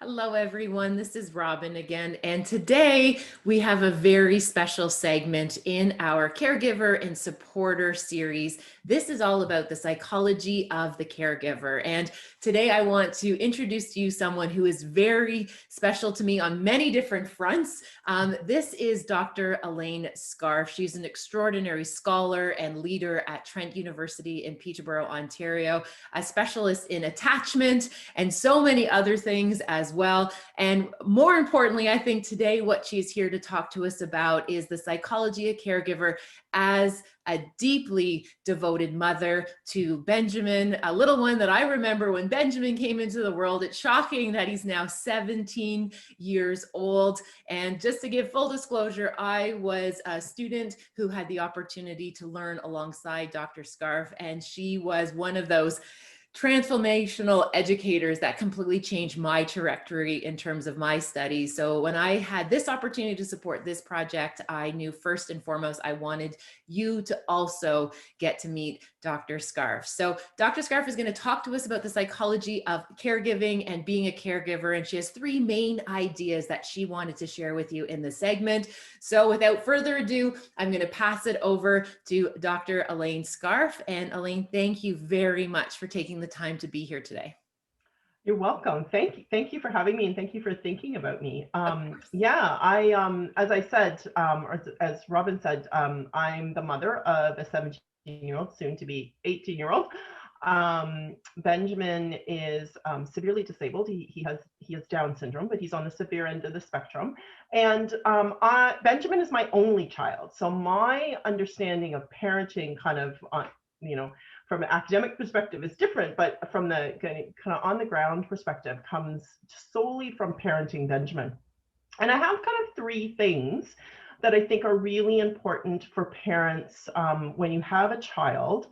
Hello, everyone. This is Robin again. And today we have a very special segment in our Caregiver and Supporter series. This is all about the psychology of the caregiver. And today I want to introduce to you someone who is very special to me on many different fronts. This is Dr. Elaine Scarf. She's an extraordinary scholar and leader at Trent University in Peterborough, Ontario, a specialist in attachment and so many other things as well. And more importantly, I think today what she's here to talk to us about is the psychology of caregiver as a deeply devoted mother to Benjamin, a little one that I remember when Benjamin came into the world. It's shocking that he's now 17 years old. And just to give full disclosure, I was a student who had the opportunity to learn alongside Dr. Scarf, and she was one of those transformational educators that completely changed my trajectory in terms of my studies. So when I had this opportunity to support this project, I knew first and foremost, I wanted you to also get to meet Dr. Scarf. So Dr. Scarf is going to talk to us about the psychology of caregiving and being a caregiver. And she has three main ideas that she wanted to share with you in the segment. So without further ado, I'm going to pass it over to Dr. Elaine Scarf. And Elaine, thank you very much for taking the time to be here today. You're welcome. Thank you for having me, and thank you for thinking about me. Of course. As I said, or as Robin said, I'm the mother of a 17-year-old, soon to be 18-year-old. Benjamin is severely disabled. He has Down syndrome, but he's on the severe end of the spectrum. And Benjamin is my only child, so my understanding of parenting, kind of, from an academic perspective is different, but from the kind of on the ground perspective comes solely from parenting Benjamin. And I have kind of three things that I think are really important for parents when you have a child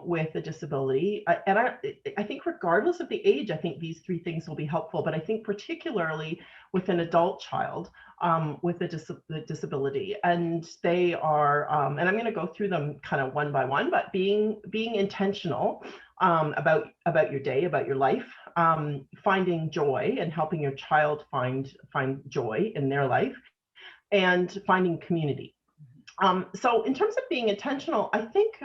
with a disability. I think regardless of the age, I think these three things will be helpful, but I think particularly with an adult child with a disability. And they are, and I'm going to go through them kind of one by one, but being intentional about your day, about your life, finding joy and helping your child find joy in their life, and finding community. So in terms of being intentional, I think,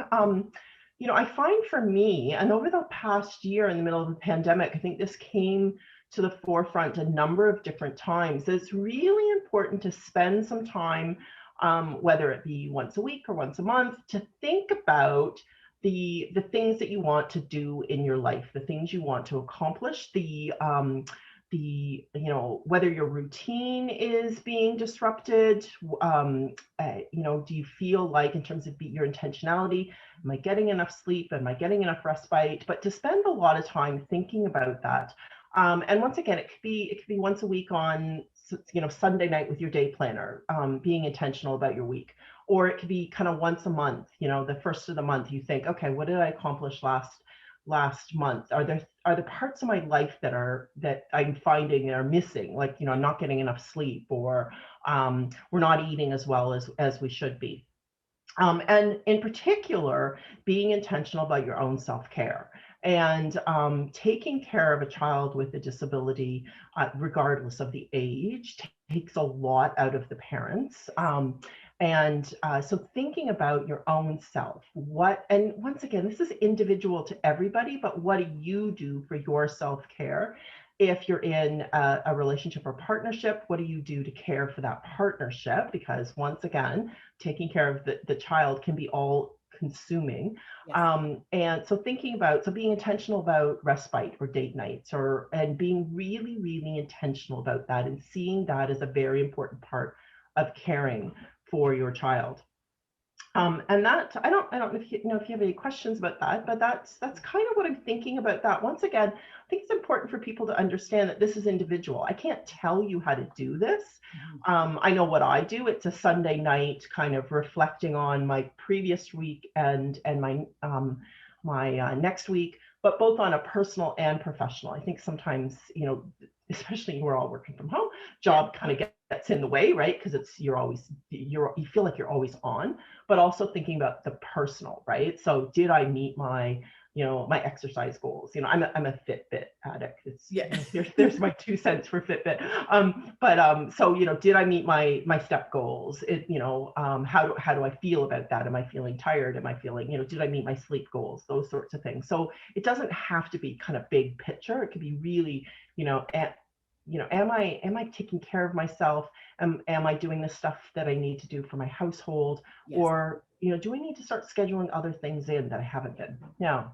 I find for me, and over the past year in the middle of the pandemic, I think this came to the forefront a number of different times. It's really important to spend some time, whether it be once a week or once a month, to think about the things that you want to do in your life, the things you want to accomplish, whether your routine is being disrupted, do you feel like, in terms of your intentionality, am I getting enough sleep? Am I getting enough respite? But to spend a lot of time thinking about that. And once again, it could be once a week on, Sunday night with your day planner, being intentional about your week. Or it could be kind of once a month, the first of the month, you think, okay, what did I accomplish last month? Are there parts of my life that I'm finding are missing? Like, I'm not getting enough sleep, or we're not eating as well as we should be. And in particular, being intentional about your own self-care, and taking care of a child with a disability, regardless of the age, takes a lot out of the parents. So thinking about your own self, and once again, this is individual to everybody, but what do you do for your self-care? If you're in a relationship or partnership, what do you do to care for that partnership? Because once again, taking care of the child can be all consuming. Yes. And so being intentional about respite or date nights, and being really, really intentional about that, and seeing that as a very important part of caring for your child. And that, I don't know if you have any questions about that, but that's kind of what I'm thinking about that. Once again, I think it's important for people to understand that this is individual. I can't tell you how to do this. I know what I do. It's a Sunday night kind of reflecting on my previous week and my next week, but both on a personal and professional. I think sometimes, especially when we're all working from home, job kind of gets in the way, right? Because you feel like you're always on, but also thinking about the personal, right? So did I meet my my exercise goals. I'm a Fitbit addict. It's, Yeah. there's my 2 cents for Fitbit. So, did I meet my step goals? How do I feel about that? Am I feeling tired? Am I feeling, did I meet my sleep goals? Those sorts of things. So it doesn't have to be kind of big picture. It could be really, am I taking care of myself? Am I doing the stuff that I need to do for my household? Yes. Or, do I need to start scheduling other things in that I haven't been? Yeah.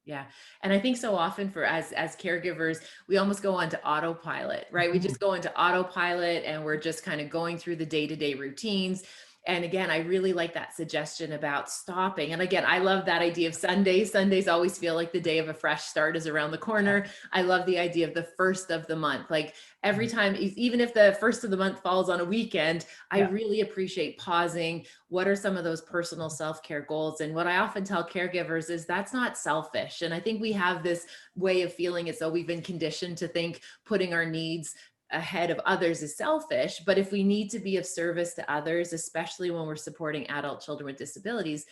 Yeah. And I think so often for as caregivers, we almost go onto autopilot, right? We just go into autopilot and we're just kind of going through the day-to-day routines. And again, I really like that suggestion about stopping. And again, I love that idea of Sundays. Sundays always feel like the day of a fresh start is around the corner. I love the idea of the first of the month. Like every time, even if the first of the month falls on a weekend, I really appreciate pausing. What are some of those personal self-care goals? And what I often tell caregivers is that's not selfish. And I think we have this way of feeling as though we've been conditioned to think putting our needs ahead of others is selfish. But if we need to be of service to others, especially when we're supporting adult children with disabilities,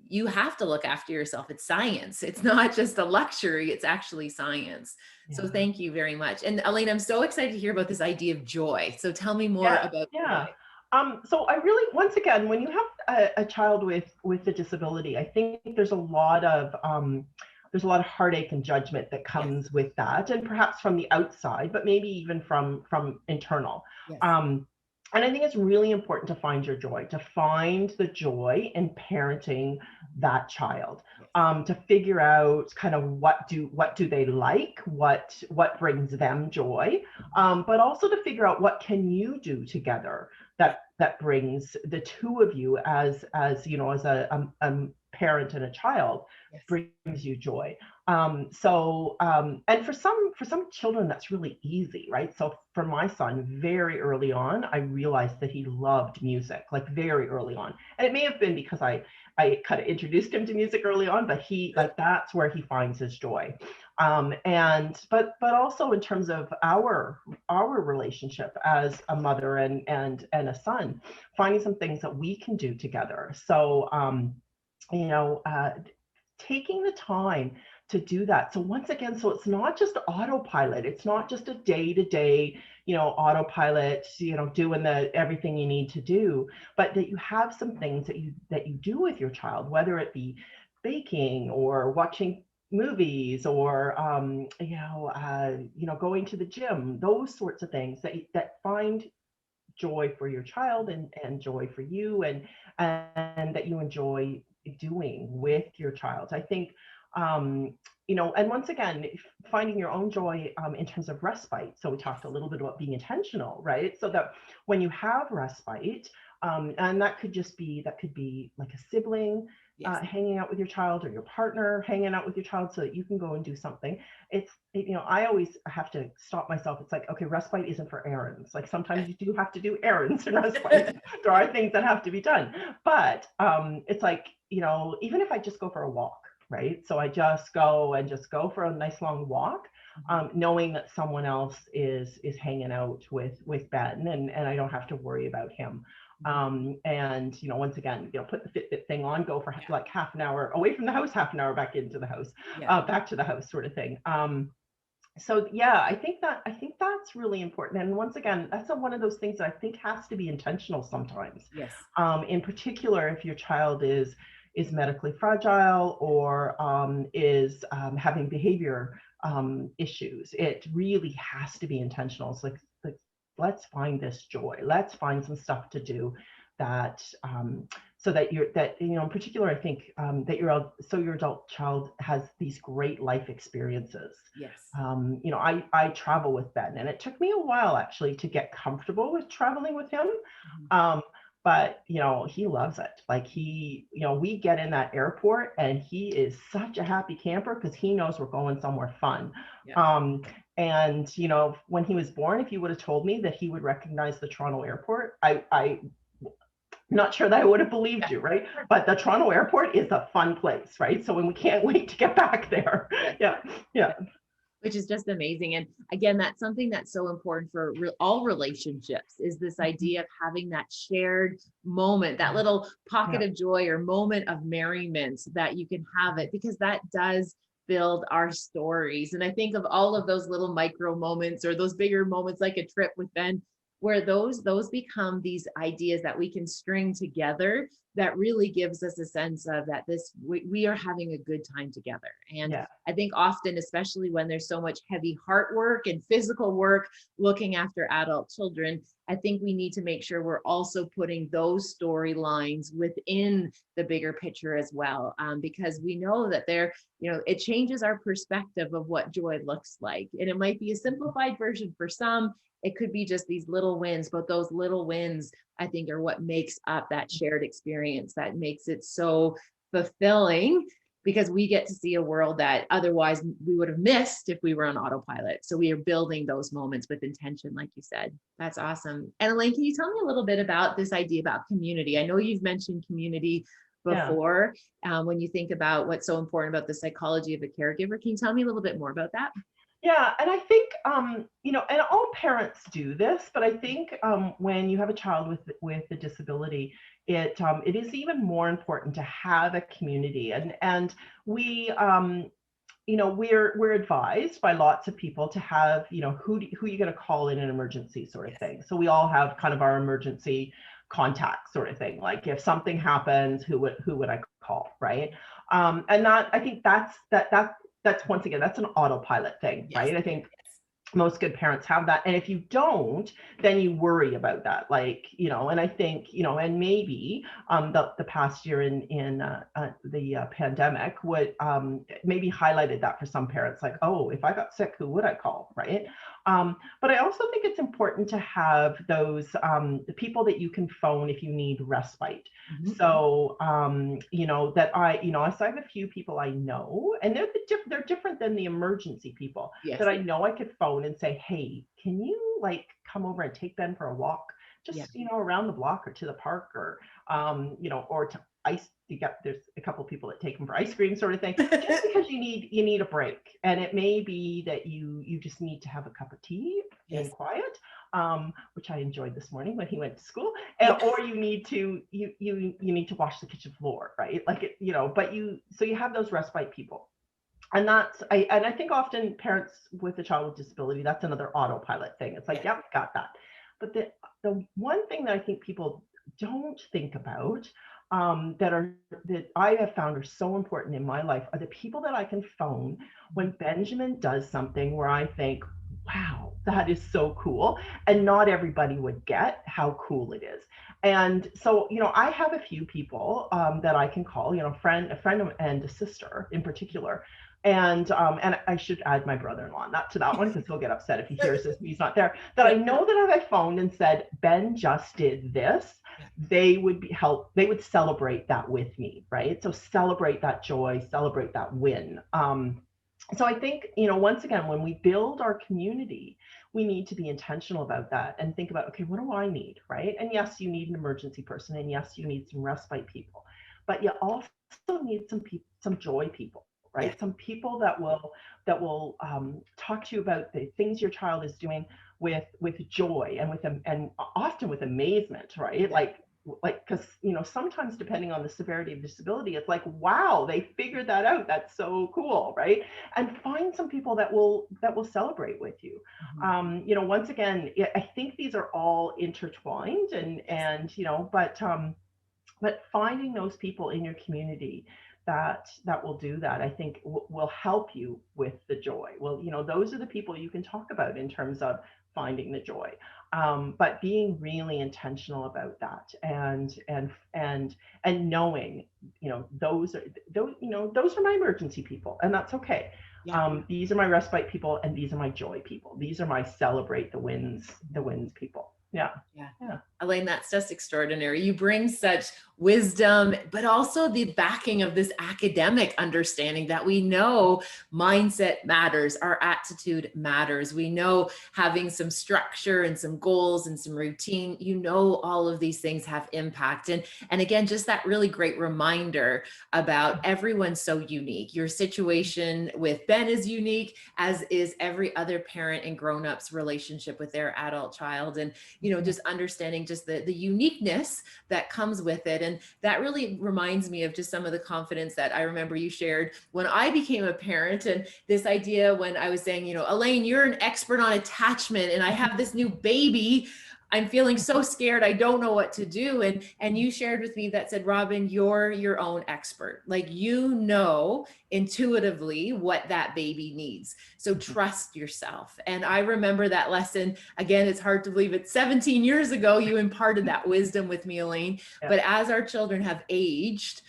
you have to look after yourself. It's science. It's not just a luxury, it's actually science. So thank you very much. And Elaine, I'm so excited to hear about this idea of joy. So tell me more about joy. So I really, once again, when you have a child with a disability, I think there's a lot of heartache and judgment that comes with that, and perhaps from the outside, but maybe even from internal. And I think it's really important to find your joy, to find the joy in parenting that child, to figure out kind of what do they like, what brings them joy, but also to figure out what can you do together that brings the two of you as as a parent and a child, brings you joy. And for some children, that's really easy, right? So for my son, very early on, I realized that he loved music, like very early on. And it may have been because I kind of introduced him to music early on, but that's where he finds his joy. But also in terms of our relationship as a mother and a son, finding some things that we can do together. So taking the time to do that. So once again, so it's not just autopilot. It's not just a day-to-day, autopilot, doing everything you need to do, but that you have some things that you do with your child, whether it be baking or watching movies or going to the gym, those sorts of things that find joy for your child and joy for you, and that you enjoy doing with your child. I think and once again, finding your own joy in terms of respite. So we talked a little bit about being intentional, right? So that when you have respite, and that could be like a sibling hanging out with your child, or your partner hanging out with your child, so that you can go and do something. I always have to stop myself. It's like, okay, respite isn't for errands. Like sometimes you do have to do errands in respite. There are things that have to be done, but it's like, even if I just go for a walk, right? So I just go for a nice long walk, knowing that someone else is hanging out with Ben, and I don't have to worry about him. And once again, put the Fitbit thing on, go for like half an hour away from the house, half an hour back into the house, back to the house, sort of thing. So yeah, I think that's really important. And once again, that's one of those things that I think has to be intentional sometimes. In particular, if your child is medically fragile or is having behavior issues, it really has to be intentional. It's like let's find this joy. Let's find some stuff to do that so that in particular, I think that your adult child has these great life experiences. I travel with Ben, and it took me a while actually to get comfortable with traveling with him. But he loves it. Like we get in that airport and he is such a happy camper because he knows we're going somewhere fun. And when he was born, if you would have told me that he would recognize the Toronto airport, I'm not sure that I would have believed you, right? But the Toronto airport is a fun place, right? So we can't wait to get back there. Which is just amazing. And again, that's something that's so important for all relationships, is this idea of having that shared moment, that little pocket of joy or moment of merriment that you can have it, because that does build our stories. And I think of all of those little micro moments or those bigger moments like a trip with Ben, where those become these ideas that we can string together that really gives us a sense of that we are having a good time together. And Yeah. I think often, especially when there's so much heavy heart work and physical work looking after adult children, I think we need to make sure we're also putting those storylines within the bigger picture as well, because we know that it changes our perspective of what joy looks like. And it might be a simplified version for some. It could be just these little wins, but those little wins, I think, are what makes up that shared experience, that makes it so fulfilling, because we get to see a world that otherwise we would have missed if we were on autopilot. So we are building those moments with intention, like you said. That's awesome. And Elaine, can you tell me a little bit about this idea about community? I know you've mentioned community before. When you think about what's so important about the psychology of a caregiver, can you tell me a little bit more about that? Yeah, and I think and all parents do this, but I think when you have a child with a disability, it is even more important to have a community, and we we're advised by lots of people to have who you going to call in an emergency sort of thing. So we all have kind of our emergency contact sort of thing, like if something happens, who would I call, right? And that I think that's once again, that's an autopilot thing, right? I think most good parents have that. And if you don't, then you worry about that. Like, and I think, and maybe the past year in the pandemic would maybe highlighted that for some parents, like, oh, if I got sick, who would I call, right? But I also think it's important to have those the people that you can phone if you need respite. Mm-hmm. So, that so I have a few people I know, and they're different than the emergency people that I know I could phone and say, hey, can you come over and take Ben for a walk, just, around the block or to the park or, or to ice. There's a couple of people that take them for ice cream sort of thing, just because you need a break. And it may be that you just need to have a cup of tea in quiet, which I enjoyed this morning when he went to school, or you need to need to wash the kitchen floor, right? So you have those respite people. And I think often parents with a child with disability, that's another autopilot thing. It's like, yep, got that. But the one thing that I think people don't think about that I have found are so important in my life are the people that I can phone when Benjamin does something where I think, wow, that is so cool. And not everybody would get how cool it is. And so, I have a few people that I can call, a friend and a sister in particular. And I should add my brother-in-law, not to that one, because he'll get upset if he hears this, he's not there, that I know that if I phoned and said, Ben just did this, they would celebrate that with me, right? So celebrate that joy, celebrate that win. So I think, once again, when we build our community, we need to be intentional about that and think about, okay, what do I need, right? And yes, you need an emergency person, and yes, you need some respite people, but you also need some joy people, right? Some people that will talk to you about the things your child is doing with joy and often with amazement, right? Because sometimes depending on the severity of disability, it's like, wow, they figured that out, that's so cool, right? And find some people that will celebrate with you. Mm-hmm. Once again, I think these are all intertwined, and but finding those people in your community that will do that, I think will help you with the joy. Well, those are the people you can talk about in terms of finding the joy, but being really intentional about that, and knowing, those are my emergency people, and that's okay. These are my respite people, and these are my joy people. These are my celebrate the wins people. Yeah. Elaine, that's just extraordinary. You bring such wisdom, but also the backing of this academic understanding that we know mindset matters, our attitude matters. We know having some structure and some goals and some routine, all of these things have impact. And again, just that really great reminder about everyone's so unique. Your situation with Ben is unique, as is every other parent and grown-up's relationship with their adult child. And, just understanding just the uniqueness that comes with it. And that really reminds me of just some of the confidence that I remember you shared when I became a parent. And this idea when I was saying, you know, Elaine, you're an expert on attachment and I have this new baby. I'm feeling so scared. I don't know what to do. And you shared with me that said, Robyne, you're your own expert. Like, you know, intuitively what that baby needs. So trust yourself. And I remember that lesson. Again, it's hard to believe it. 17 years ago, you imparted that wisdom with me, Elaine. Yeah. But as our children have aged,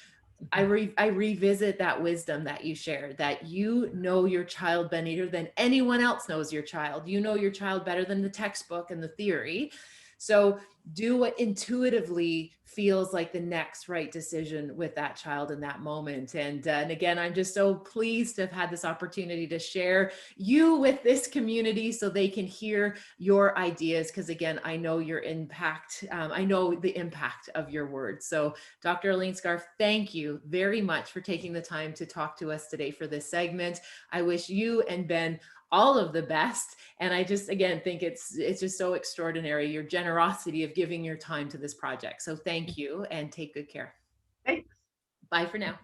I revisit that wisdom that you shared, that you know your child better than anyone else knows your child. You know your child better than the textbook and the theory. So do what intuitively feels like the next right decision with that child in that moment. And again, I'm just so pleased to have had this opportunity to share you with this community so they can hear your ideas. Because again, I know your impact. I know the impact of your words. So Dr. Elaine Scarf, thank you very much for taking the time to talk to us today for this segment. I wish you and Ben all of the best. And I just, again, think it's just so extraordinary, your generosity of giving your time to this project. So thank you and take good care. Thanks. Bye for now.